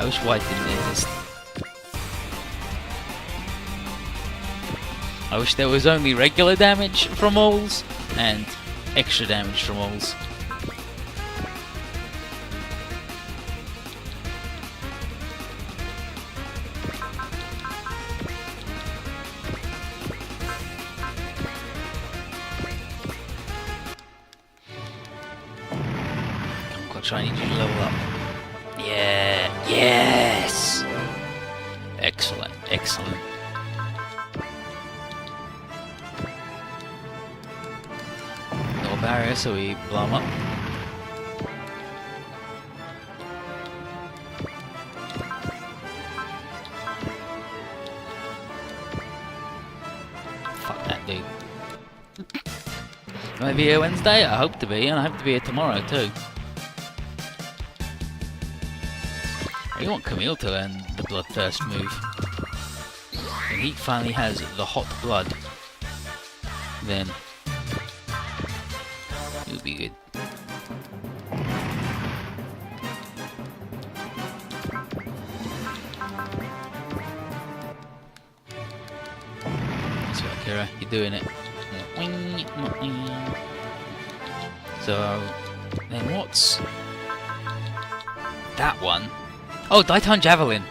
I wish white didn't exist. I wish there was only regular damage from moles and extra damage from moles. I need you to level up. Yeah, yes! Excellent, excellent. No barrier, so we blow them up. Fuck that dude. Am I be here Wednesday? I hope to be, and I hope to be here tomorrow too. I really want Camille to learn the Bloodthirst move. When he finally has the hot blood, then it'll be good. That's right, Kira, you're doing it. So, then what's that one? Oh, Daiton Javelin!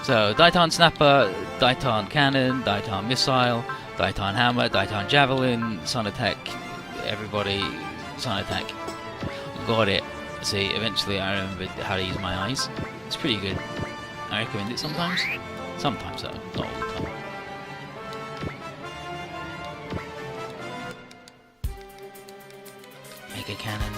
So, Daiton Snapper, Daiton Cannon, Daiton Missile, Daiton Hammer, Daiton Javelin, Sun Attack, everybody, Sun Attack. Got it. See, eventually I remembered how to use my eyes. It's pretty good. I recommend it sometimes. Sometimes though, not all the time. Mega Cannon.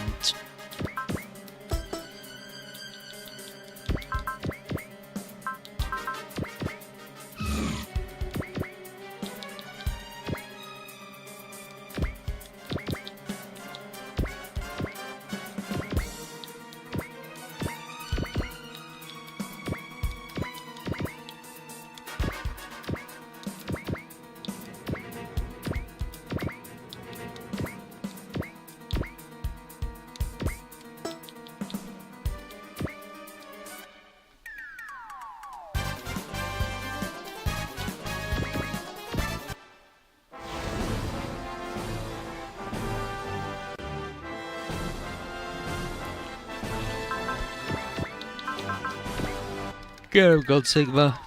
Go, God Sigma.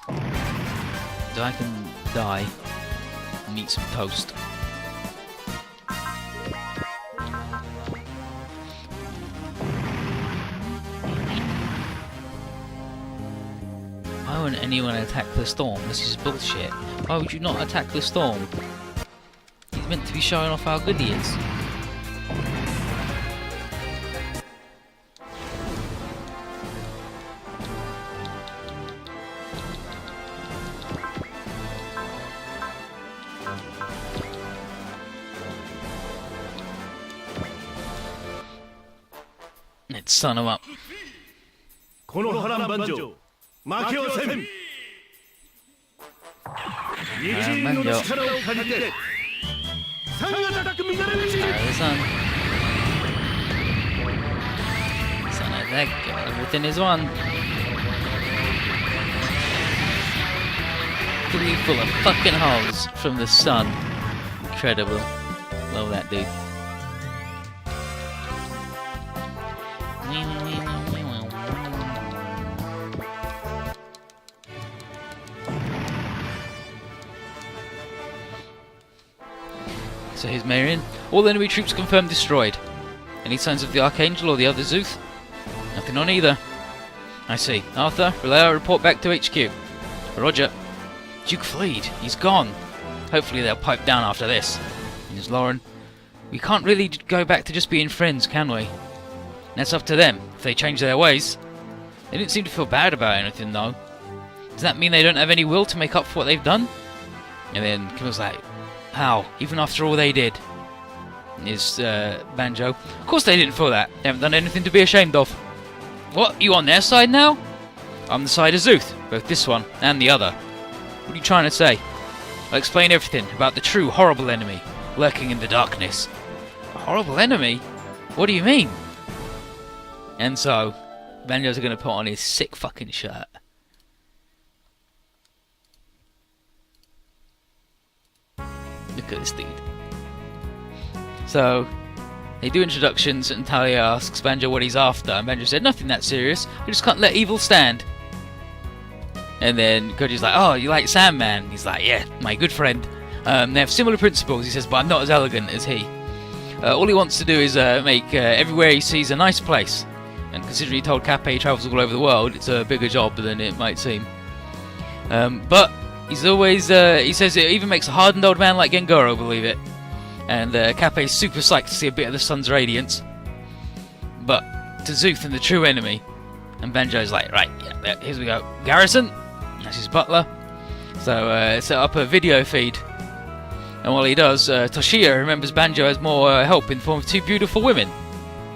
So I can die and eat some toast. Why wouldn't anyone attack the storm? This is bullshit. Why would you not attack the storm? He's meant to be showing off how good he is. Let's sun him up. Banjo. Sun attack, everything is one. Fully full of fucking holes from the sun. Incredible. Love that dude. So here's Marion. All enemy troops confirmed destroyed. Any signs of the Archangel or the other Zuth? Nothing on either. I see. Arthur, relay our report back to HQ. Roger. Duke fled. He's gone. Hopefully they'll pipe down after this. Here's Lauren. We can't really go back to just being friends, can we? That's up to them, if they change their ways. They didn't seem to feel bad about anything, though. Does that mean they don't have any will to make up for what they've done? And then Camille's like, how? Even after all they did? Is Banjo. Of course they didn't feel that. They haven't done anything to be ashamed of. What? You on their side now? I'm the side of Zuth, both this one and the other. What are you trying to say? I'll explain everything about the true horrible enemy lurking in the darkness. A horrible enemy? What do you mean? And so, Banjo's going to put on his sick fucking shirt. Look at this dude. So, they do introductions and Talia asks Banjo what he's after, and Banjo said, nothing that serious, we just can't let evil stand. And then Goji's like, oh, you like Sandman? He's like, yeah, my good friend. They have similar principles, he says, but I'm not as elegant as he. All he wants to do is make everywhere he sees a nice place. And considering he told Kappei he travels all over the world, it's a bigger job than it might seem. But he's always, he says it even makes a hardened old man like Gengoro believe it. And Kappei's super psyched to see a bit of the sun's radiance. But to Zuth and the true enemy. And Banjo's like, right, yeah, here we go. Garrison, that's his butler. So set up a video feed. And while he does, Toshiya remembers Banjo has more help in the form of two beautiful women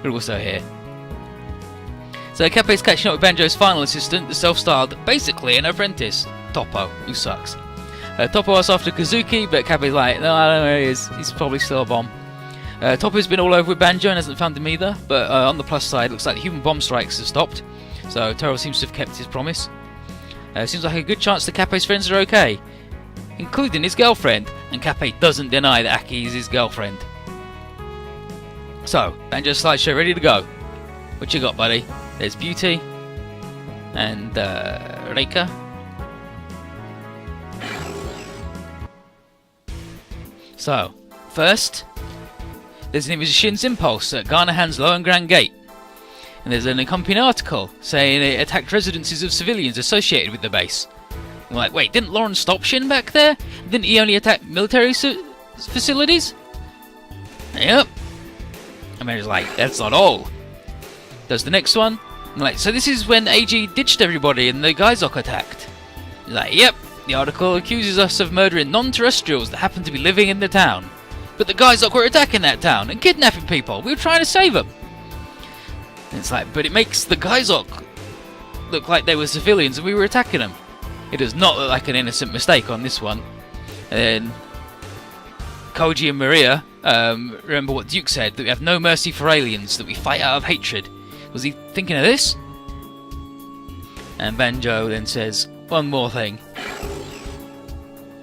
who are also here. So Kappei's catching up with Banjo's final assistant, the self-styled, basically an apprentice, Toppo, who sucks. Toppo asks after Kazuki, but Kappei's like, no, I don't know where he is, he's probably still a bomb. Toppo's been all over with Banjo and hasn't found him either, but on the plus side, looks like the human bomb strikes have stopped, so Taro seems to have kept his promise. Seems like a good chance that Kappei's friends are okay, including his girlfriend, and Kappei doesn't deny that Aki is his girlfriend. So, Banjo's slideshow ready to go. What you got, buddy? There's Beauty, and Reika. So, first, there's an image of Shin's Impulse at Garnahan's Low and Grand Gate. And there's an accompanying article saying it attacked residences of civilians associated with the base. I'm like, wait, didn't Lauren stop Shin back there? Didn't he only attack military facilities? Yep. And Mary's like, that's not all. Does the next one? I'm like, so this is when AG ditched everybody and the Gaizok attacked? He's like, yep. The article accuses us of murdering non-terrestrials that happen to be living in the town. But the Gaizok were attacking that town and kidnapping people. We were trying to save them. And it's like, but it makes the Gaizok look like they were civilians and we were attacking them. It does not look like an innocent mistake on this one. And then Koji and Maria remember what Duke said, that we have no mercy for aliens, that we fight out of hatred. Was he thinking of this? And Banjo then says, one more thing.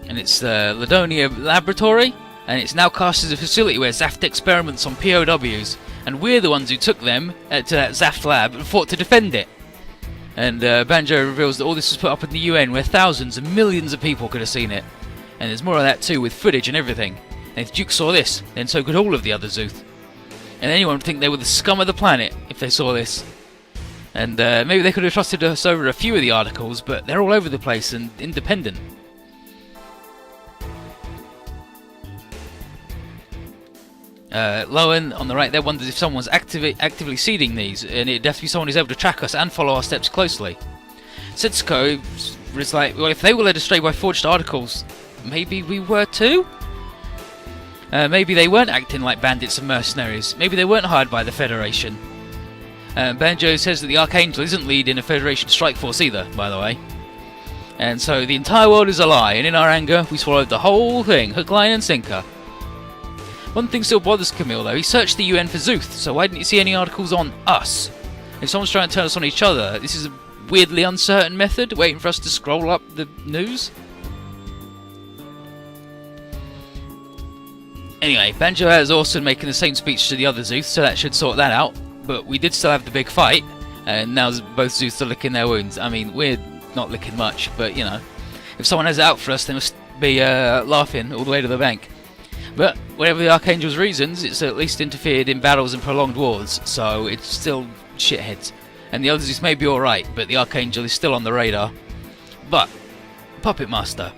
And it's the Ladonia Laboratory, and it's now cast as a facility where Zaft experiments on POWs, and we're the ones who took them to that Zaft lab and fought to defend it. And Banjo reveals that all this was put up in the UN, where thousands and millions of people could have seen it. And there's more of that too, with footage and everything. And if Duke saw this, then so could all of the other Zuth. And anyone would think they were the scum of the planet if they saw this. And maybe they could have trusted us over a few of the articles, but they're all over the place and independent. Lowen, on the right there, wonders if someone's actively seeding these, and it'd have to be someone who's able to track us and follow our steps closely. Setsuko is like, well, if they were led astray by forged articles, maybe we were too? Maybe they weren't acting like bandits and mercenaries. Maybe they weren't hired by the Federation. Banjo says that the Archangel isn't leading a Federation strike force either, by the way. And so the entire world is a lie, and in our anger, we swallowed the whole thing, hook, line and sinker. One thing still bothers Camille though, he searched the UN for Zuth, so why didn't you see any articles on us? If someone's trying to turn us on each other, this is a weirdly uncertain method, waiting for us to scroll up the news? Anyway, Banjo has Orson making the same speech to the other Zuth, so that should sort that out. But we did still have the big fight, and now both Zuths are licking their wounds. I mean, we're not licking much, but you know, if someone has it out for us, they must be laughing all the way to the bank. But whatever the Archangel's reasons, it's at least interfered in battles and prolonged wars, so it's still shitheads. And the others is maybe alright, but the Archangel is still on the radar. But, Puppet Master.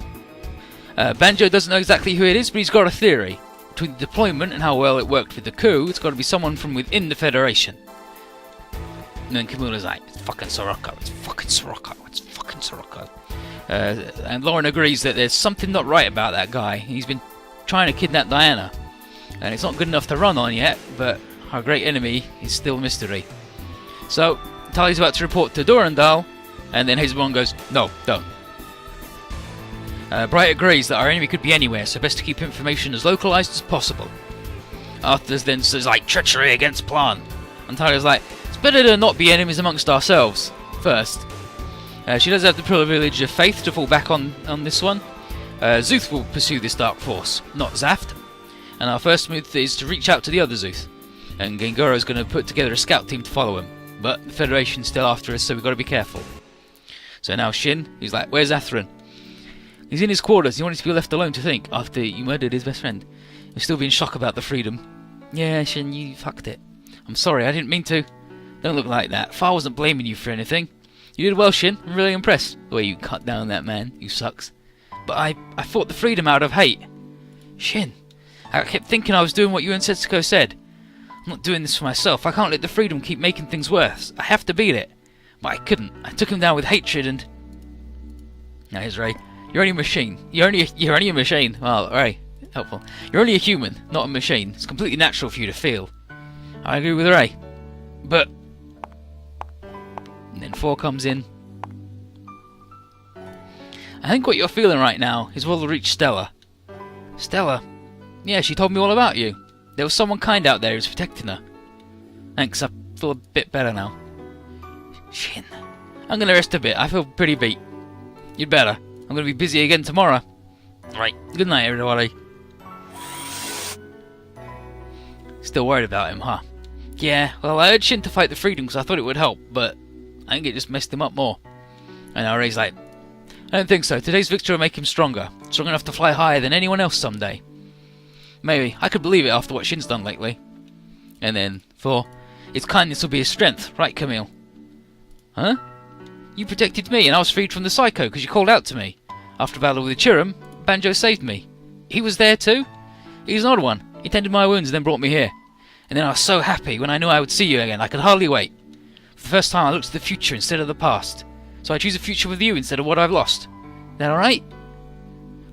Banjo doesn't know exactly who it is, but he's got a theory. Between the deployment and how well it worked with the coup, it's got to be someone from within the Federation. And then Kimura's like, it's fucking Soroko, it's fucking Soroko, it's fucking Soroko. And Lauren agrees that there's something not right about that guy. He's been trying to kidnap Diana. And it's not good enough to run on yet, but our great enemy is still a mystery. So, Tali's about to report to Durandal, and then Hazelborn goes, no, don't. Bright agrees that our enemy could be anywhere, so best to keep information as localized as possible. Arthur then says, like, treachery against plan. And Tali's like, it's better to not be enemies amongst ourselves, first. She does have the privilege of faith to fall back on this one. Zuth will pursue this dark force, not Zaft. And our first move is to reach out to the other Zuth. And Gengoro's going to put together a scout team to follow him. But the Federation's still after us, so we've got to be careful. So now Shin, he's like, where's Atherin? He's in his quarters. He wanted to be left alone to think after you murdered his best friend. He's still in shock about the freedom. Yeah, Shin, you fucked it. I'm sorry, I didn't mean to. Don't look like that. Fa wasn't blaming you for anything. You did well, Shin. I'm really impressed. The way you cut down that man. You sucks. But I fought the freedom out of hate. Shin, I kept thinking I was doing what you and Setsuko said. I'm not doing this for myself. I can't let the freedom keep making things worse. I have to beat it. But I couldn't. I took him down with hatred and... Now here's Ray. You're only a machine. You're only a machine. Well, Ray, helpful. You're only a human, not a machine. It's completely natural for you to feel. I agree with Ray. But... And then 4 comes in. I think what you're feeling right now is what will reach Stella. Stella? Yeah, she told me all about you. There was someone kind out there who's protecting her. Thanks, I feel a bit better now. Shin. I'm gonna rest a bit. I feel pretty beat. You'd better. I'm gonna be busy again tomorrow. Right. Good night, everybody. Still worried about him, huh? Yeah, well, I urged Shin to fight the freedom because I thought it would help, but I think it just messed him up more. And now Ray's like, I don't think so. Today's victory will make him stronger. Strong enough to fly higher than anyone else someday. Maybe. I could believe it after what Shin's done lately. And then 4. Its kindness will be his strength. Right, Camille? Huh? You protected me and I was freed from the Psycho because you called out to me. After battle with the Chirum, Banjo saved me. He was there too? He was an odd one. He tended my wounds and then brought me here. And then I was so happy when I knew I would see you again. I could hardly wait. For the first time I looked to the future instead of the past. So I choose a future with you instead of what I've lost. Is that alright?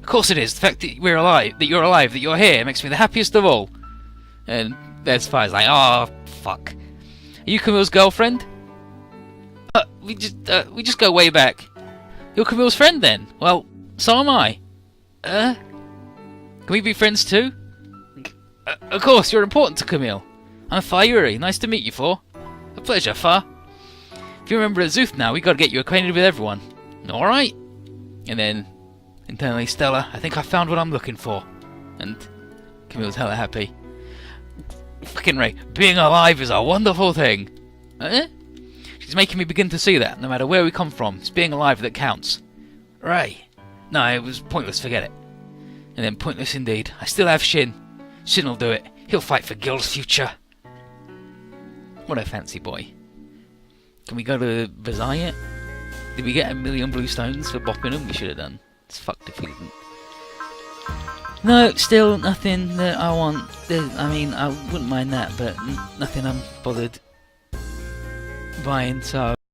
Of course it is. The fact that you're alive, that you're here, makes me the happiest of all. And there's Fire's like, oh, fuck. Are you Camille's girlfriend? We just go way back. You're Camille's friend then? Well, so am I. Can we be friends too? Of course, you're important to Camille. I'm Fa Yuri. Nice to meet you, Fa. A pleasure, Fa. If you remember at Zuth now, we gotta get you acquainted with everyone. Alright. And then, internally, Stella, I think I found what I'm looking for. And Camille's hella happy. Fucking Ray, being alive is a wonderful thing. She's making me begin to see that, no matter where we come from, it's being alive that counts. Ray. No, it was pointless, forget it. And then pointless indeed. I still have Shin. Shin will do it. He'll fight for Gil's future. What a fancy boy. Can we go to Versailles yet? Did we get 1,000,000 blue stones for bopping him? We should have done. It's fucked if we didn't. No, still nothing that I want. I mean, I wouldn't mind that, but nothing I'm bothered buying, so...